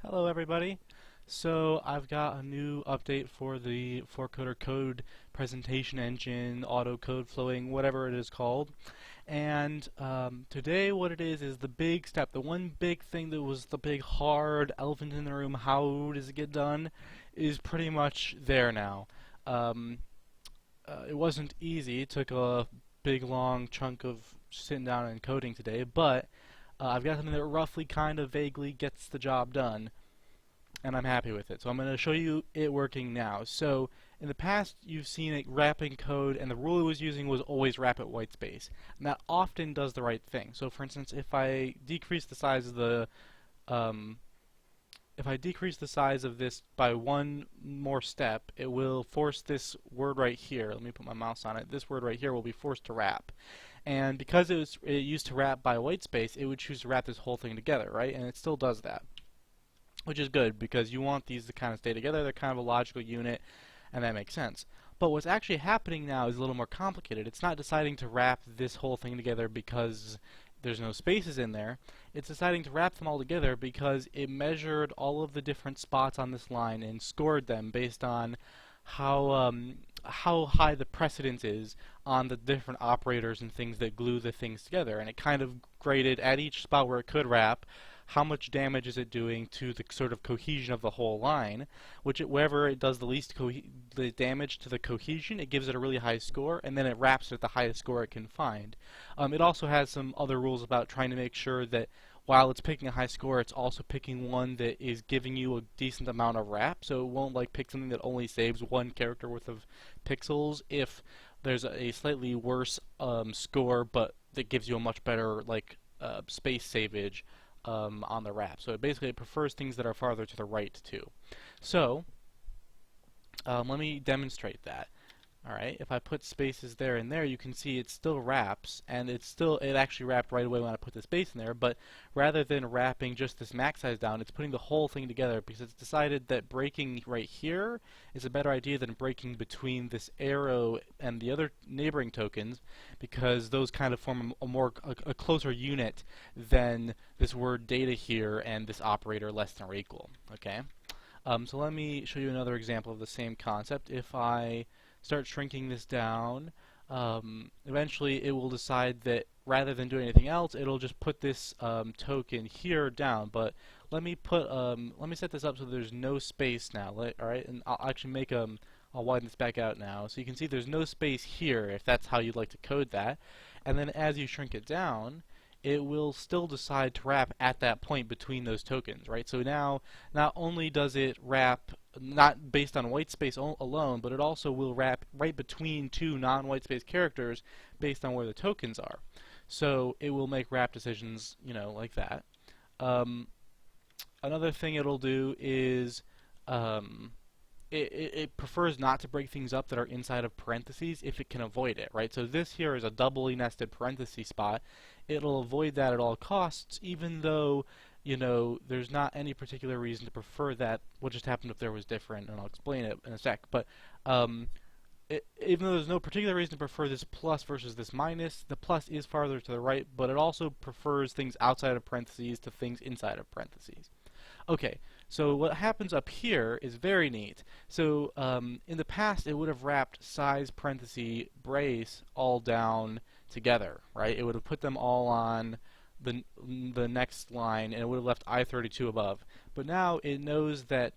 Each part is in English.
Hello everybody. So I've got a new update for the 4coder code presentation engine, auto code flowing, whatever it is called. And today what it is the big step, the one big thing that was the big hard elephant in the room, how does it get done, is pretty much there now. Um, it wasn't easy, it took a big long chunk of sitting down and coding today, but I've got something that roughly kind of vaguely gets the job done and I'm happy with it. So I'm going to show you it working now. So in the past, you've seen it wrapping code, and the rule it was using was always wrap at white space. And that often does the right thing. So for instance, if I decrease the size of the this by one more step, it will force this word right here. Let me put my mouse on it. This word right here will be forced to wrap. And because it used to wrap by white space, it would choose to wrap this whole thing together, right? And it still does that, which is good because you want these to kind of stay together. They're kind of a logical unit, and that makes sense. But what's actually happening now is a little more complicated. It's not deciding to wrap this whole thing together because there's no spaces in there. It's deciding to wrap them all together because it measured all of the different spots on this line and scored them based on how high the precedence is on the different operators and things that glue the things together. And it kind of graded at each spot where it could wrap how much damage is it doing to the sort of cohesion of the whole line, wherever it does the least the damage to the cohesion, it gives it a really high score, and then it wraps it at the highest score it can find. It also has some other rules about trying to make sure that while it's picking a high score, it's also picking one that is giving you a decent amount of wrap, so it won't like pick something that only saves one character worth of pixels if there's a slightly worse score, but that gives you a much better space savage on the wrap. So it prefers things that are farther to the right too. So let me demonstrate that. Alright, if I put spaces there and there, you can see it still wraps, and it actually wrapped right away when I put the space in there, but rather than wrapping just this max size down, it's putting the whole thing together because it's decided that breaking right here is a better idea than breaking between this arrow and the other neighboring tokens, because those kind of form a closer unit than this word data here and this operator less than or equal. Okay, so let me show you another example of the same concept. If I start shrinking this down, eventually it will decide that rather than doing anything else, it'll just put this token here down. But let me set this up so there's no space now. Alright, and I'll actually I'll widen this back out now, so you can see there's no space here if that's how you'd like to code that. And then as you shrink it down, it will still decide to wrap at that point between those tokens, right? So now, not only does it wrap not based on white space alone, but it also will wrap right between two non-white space characters based on where the tokens are. So it will make wrap decisions, like that. Another thing it'll do is it prefers not to break things up that are inside of parentheses if it can avoid it, right? So this here is a doubly nested parenthesis spot. It'll avoid that at all costs, even though there's not any particular reason to prefer that. What just happened if there was different, and I'll explain it in a sec. But even though there's no particular reason to prefer this plus versus this minus, the plus is farther to the right, but it also prefers things outside of parentheses to things inside of parentheses. Okay, so what happens up here is very neat. So in the past, it would have wrapped size parenthesis brace all down together, right? It would have put them all on the next line, and it would have left I32 above. But now it knows that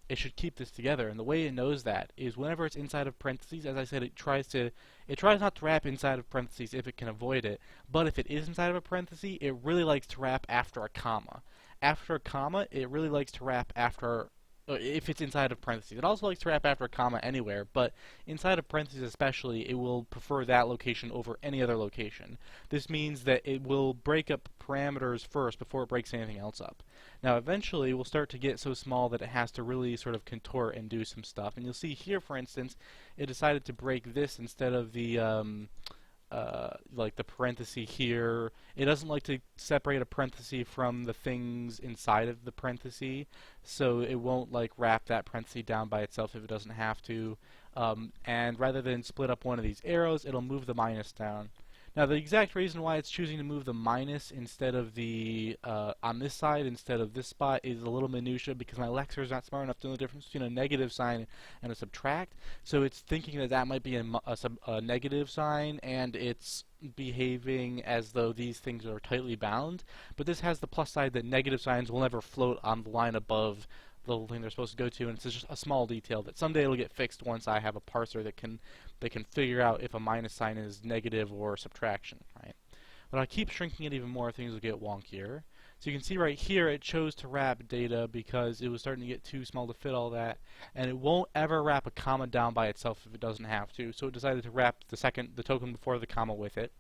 it should keep this together, and the way it knows that is whenever it's inside of parentheses, as I said, it tries not to wrap inside of parentheses if it can avoid it. But if it is inside of a parenthesis, it really likes to wrap after a comma. After a comma, it really likes to wrap after. If it's inside of parentheses. It also likes to wrap after a comma anywhere, but inside of parentheses especially, it will prefer that location over any other location. This means that it will break up parameters first before it breaks anything else up. Now eventually we'll start to get so small that it has to really sort of contort and do some stuff. And you'll see here, for instance, it decided to break this instead of the like the parenthesis here. It doesn't like to separate a parenthesis from the things inside of the parenthesis, so it won't like wrap that parenthesis down by itself if it doesn't have to. And rather than split up one of these arrows, it'll move the minus down. Now, the exact reason why it's choosing to move the minus instead of the on this side instead of this spot is a little minutia because my Lexer is not smart enough to know the difference between a negative sign and a subtract. So it's thinking that that might be a negative sign, and it's behaving as though these things are tightly bound. But this has the plus side that negative signs will never float on the line above the little thing they're supposed to go to, and it's just a small detail that someday it'll get fixed once I have a parser that can figure out if a minus sign is negative or subtraction, right? But I'll keep shrinking it even more, things will get wonkier. So you can see right here it chose to wrap data because it was starting to get too small to fit all that, and it won't ever wrap a comma down by itself if it doesn't have to. So it decided to wrap the token before the comma with it.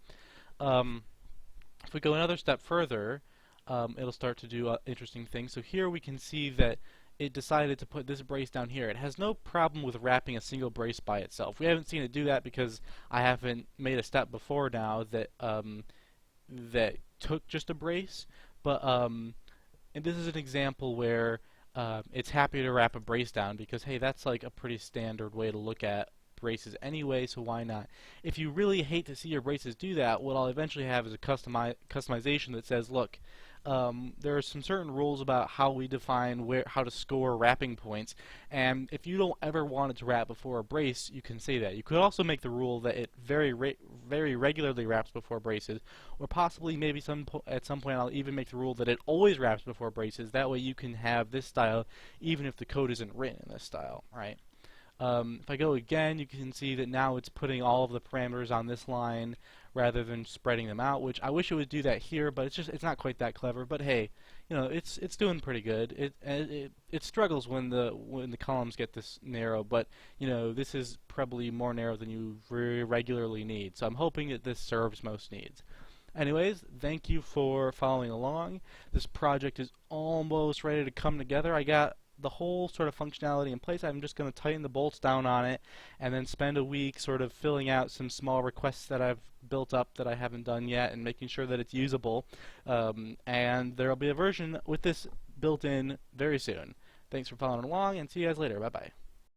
If we go another step further, it'll start to do interesting things. So here we can see that it decided to put this brace down here. It has no problem with wrapping a single brace by itself. We haven't seen it do that because I haven't made a step before now that that took just a brace. But and this is an example where it's happy to wrap a brace down because, hey, that's like a pretty standard way to look at braces anyway, so why not? If you really hate to see your braces do that, what I'll eventually have is a customization that says, look, there are some certain rules about how we define how to score wrapping points, and if you don't ever want it to wrap before a brace, you can say that. You could also make the rule that it very regularly wraps before braces, or possibly maybe at some point I'll even make the rule that it always wraps before braces. That way you can have this style even if the code isn't written in this style, right? If I go again, you can see that now it's putting all of the parameters on this line rather than spreading them out, which I wish it would do that here, but it's not quite that clever. But hey, you know, it's doing pretty good. It struggles when the columns get this narrow, but you know, this is probably more narrow than you regularly need. So I'm hoping that this serves most needs. Anyways, thank you for following along. This project is almost ready to come together. I got the whole sort of functionality in place. I'm just going to tighten the bolts down on it and then spend a week sort of filling out some small requests that I've built up that I haven't done yet and making sure that it's usable. And there will be a version with this built in very soon. Thanks for following along, and see you guys later. Bye-bye.